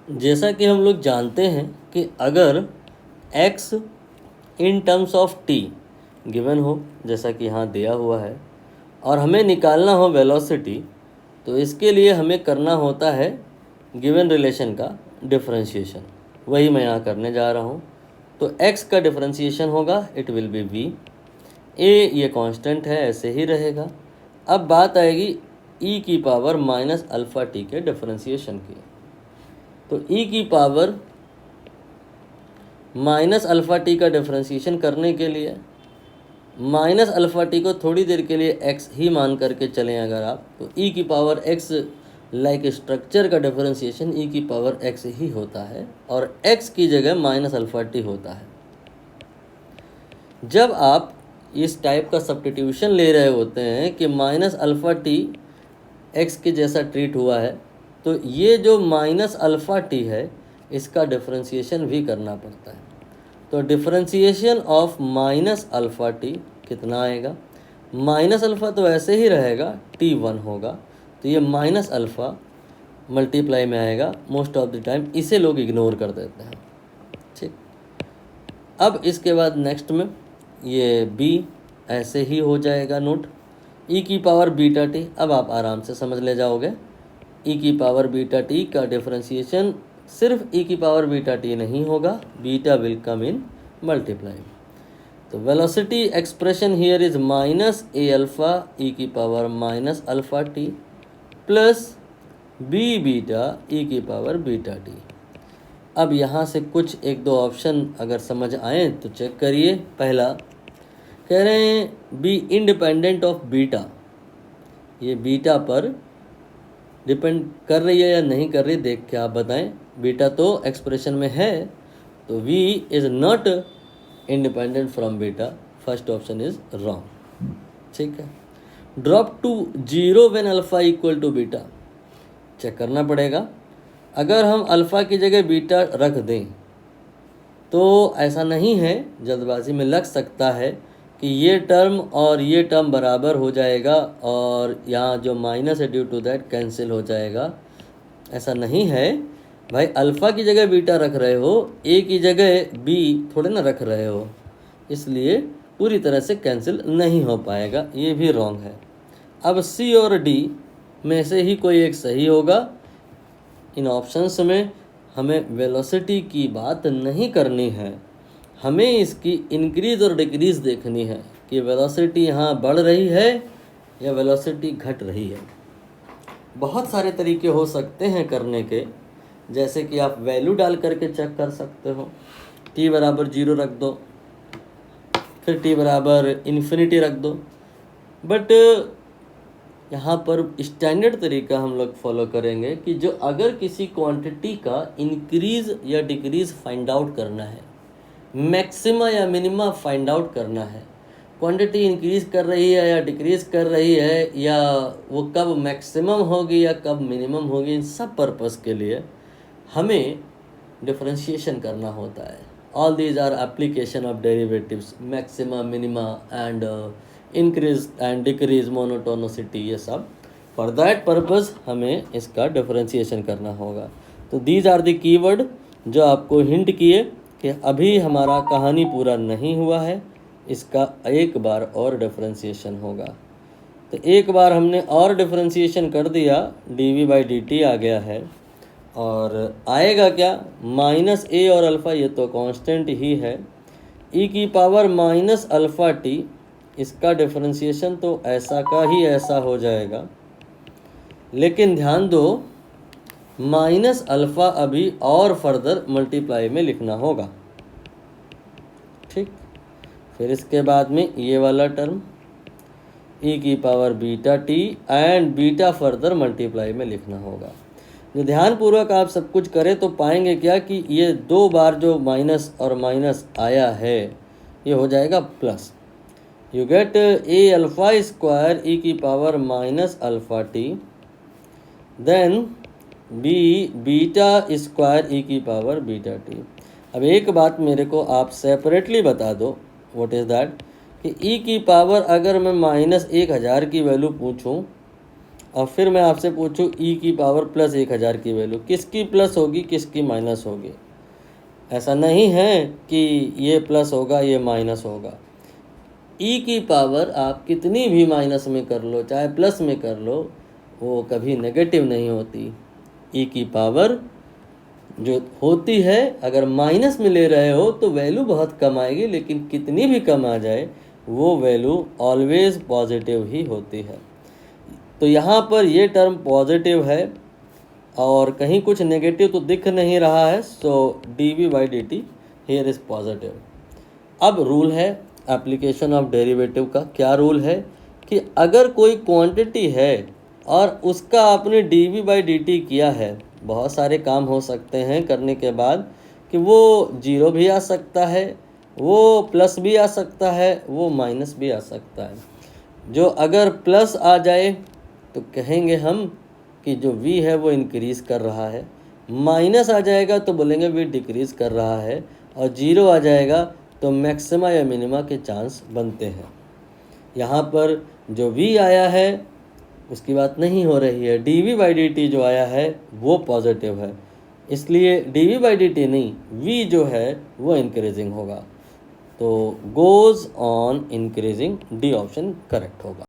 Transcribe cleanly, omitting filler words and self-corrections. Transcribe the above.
जैसा कि हम लोग जानते हैं कि अगर x in terms of t given हो, जैसा कि यहाँ दिया हुआ है, और हमें निकालना हो वेलोसिटी, तो इसके लिए हमें करना होता है गिवन रिलेशन का डिफरेंशिएशन। वही मैं यहाँ करने जा रहा हूँ। तो x का डिफरेंशिएशन होगा, it will be v। a ये कांस्टेंट है, ऐसे ही रहेगा। अब बात आएगी e की पावर माइनस अल्फ़ा टी के डिफरेंशिएशन की। तो e की पावर माइनस अल्फ़ा टी का डिफरेंशिएशन करने के लिए माइनस अल्फ़ा टी को थोड़ी देर के लिए x ही मान करके चलें अगर आप, तो e की पावर x लाइक स्ट्रक्चर का डिफरेंशिएशन e की पावर x ही होता है और x की जगह माइनस अल्फ़ा टी होता है। जब आप इस टाइप का सब्स्टिट्यूशन ले रहे होते हैं कि माइनस अल्फ़ा टी x के जैसा ट्रीट हुआ है, तो ये जो माइनस अल्फ़ा टी है इसका डिफरेंशिएशन भी करना पड़ता है। तो differentiation of minus alpha T कितना आएगा? माइनस अल्फ़ा तो ऐसे ही रहेगा, t1 होगा, तो ये माइनस अल्फ़ा मल्टीप्लाई में आएगा। मोस्ट ऑफ द टाइम इसे लोग इग्नोर कर देते हैं। ठीक, अब इसके बाद नेक्स्ट में ये b ऐसे ही हो जाएगा नोट, e की पावर बीटा टी। अब आप आराम से समझ ले जाओगे, e की पावर बीटा टी का डिफरेंशिएशन सिर्फ e की पावर बीटा टी नहीं होगा, beta will come in multiply. तो velocity expression here is minus a alpha e की power minus alpha t plus b beta e की पावर बीटा टी। अब यहाँ से कुछ एक दो ऑप्शन अगर समझ आए तो चेक करिए। पहला कह रहे हैं बी इंडिपेंडेंट ऑफ बीटा, ये बीटा पर डिपेंड कर रही है या नहीं कर रही, देख के आप बताएं। बीटा तो एक्सप्रेशन में है, तो v is not independent from beta. First option is wrong. ठीक है। Drop to zero when alpha equal to beta, check करना पड़ेगा। अगर हम अल्फ़ा की जगह बीटा रख दें तो ऐसा नहीं है, जल्दबाजी में लग सकता है कि ये टर्म और ये टर्म बराबर हो जाएगा और यहाँ जो माइनस है ड्यू टू दैट कैंसिल हो जाएगा। ऐसा नहीं है भाई, अल्फ़ा की जगह बीटा रख रहे हो, ए की जगह बी थोड़े ना रख रहे हो, इसलिए पूरी तरह से कैंसिल नहीं हो पाएगा, ये भी रॉन्ग है। अब सी और डी में से ही कोई एक सही होगा। इन ऑप्शंस में हमें वेलोसिटी की बात नहीं करनी है, हमें इसकी इंक्रीज़ और डिक्रीज़ देखनी है कि वेलोसिटी यहाँ बढ़ रही है या वेलोसिटी घट रही है। बहुत सारे तरीके हो सकते हैं करने के, जैसे कि आप वैल्यू डाल करके चेक कर सकते हो। t बराबर 0 रख दो, फिर t बराबर इन्फिनिटी रख दो, बट यहाँ पर स्टैंडर्ड तरीका हम लोग फॉलो करेंगे कि जो अगर किसी क्वांटिटी का इंक्रीज़ या डिक्रीज़ फाइंड आउट करना है, मैक्सिमा या मिनिमा फाइंड आउट करना है, क्वांटिटी इंक्रीज़ कर रही है या डिक्रीज़ कर रही है, या वो कब मैक्सिमम होगी या कब मिनिमम होगी, इन सब पर्पस के लिए हमें डिफरेंशिएशन करना होता है। All these are application of derivatives, maxima, minima and increase and decrease, monotonicity, ये सब। फॉर दैट पर्पस हमें इसका डिफरेंशिएशन करना होगा। तो दीज आर द कीवर्ड जो आपको हिंट किए कि अभी हमारा कहानी पूरा नहीं हुआ है, इसका एक बार और डिफरेंशिएशन होगा। तो एक बार हमने और डिफरेंशिएशन कर दिया, dv/dt आ गया है, और आएगा क्या? माइनस ए और अल्फ़ा, ये तो कांस्टेंट ही है। e की पावर माइनस अल्फ़ा टी, इसका डिफरेंशिएशन तो ऐसा का ही ऐसा हो जाएगा, लेकिन ध्यान दो माइनस अल्फ़ा अभी और फर्दर मल्टीप्लाई में लिखना होगा। ठीक, फिर इसके बाद में ये वाला टर्म e की power beta T and beta further multiply में लिखना होगा। ध्यानपूर्वक आप सब कुछ करें तो पाएंगे क्या कि ये दो बार जो माइनस और माइनस आया है ये हो जाएगा plus. You get a alpha square e की power minus alpha t, then b beta square e की पावर बीटा टी। अब एक बात मेरे को आप सेपरेटली बता दो, व्हाट इज़ दैट, कि ई की पावर अगर मैं -1000 की वैल्यू पूछूं और फिर मैं आपसे पूछूं ई की पावर प्लस 1000 की वैल्यू, किसकी प्लस होगी किसकी माइनस होगी? ऐसा नहीं है कि ये प्लस होगा ये माइनस होगा। ई की पावर आप कितनी भी माइनस में कर लो चाहे प्लस में कर लो, वो कभी नेगेटिव नहीं होती। ई की पावर जो होती है, अगर माइनस में ले रहे हो तो वैल्यू बहुत कम आएगी, लेकिन कितनी भी कम आ जाए वो वैल्यू ऑलवेज पॉजिटिव ही होती है। तो यहाँ पर ये टर्म पॉजिटिव है और कहीं कुछ नेगेटिव तो दिख नहीं रहा है, सो dv/dt हियर इज पॉजिटिव। अब रूल है एप्लीकेशन ऑफ डेरिवेटिव का। क्या रूल है कि अगर कोई क्वांटिटी है और उसका आपने dv/dt किया है, बहुत सारे काम हो सकते हैं करने के बाद कि वो जीरो भी आ सकता है, वो प्लस भी आ सकता है, वो माइनस भी आ सकता है। जो अगर प्लस आ जाए तो कहेंगे हम कि जो v है वो इंक्रीज़ कर रहा है, माइनस आ जाएगा तो बोलेंगे v डिक्रीज़ कर रहा है, और जीरो आ जाएगा तो मैक्सिमा या मिनिमा के चांस बनते हैं। यहाँ पर जो v आया है उसकी बात नहीं हो रही है, dv/dt जो आया है वो पॉजिटिव है, इसलिए dv/dt नहीं v जो है वो इंक्रीजिंग होगा। तो goes on increasing, D option correct होगा।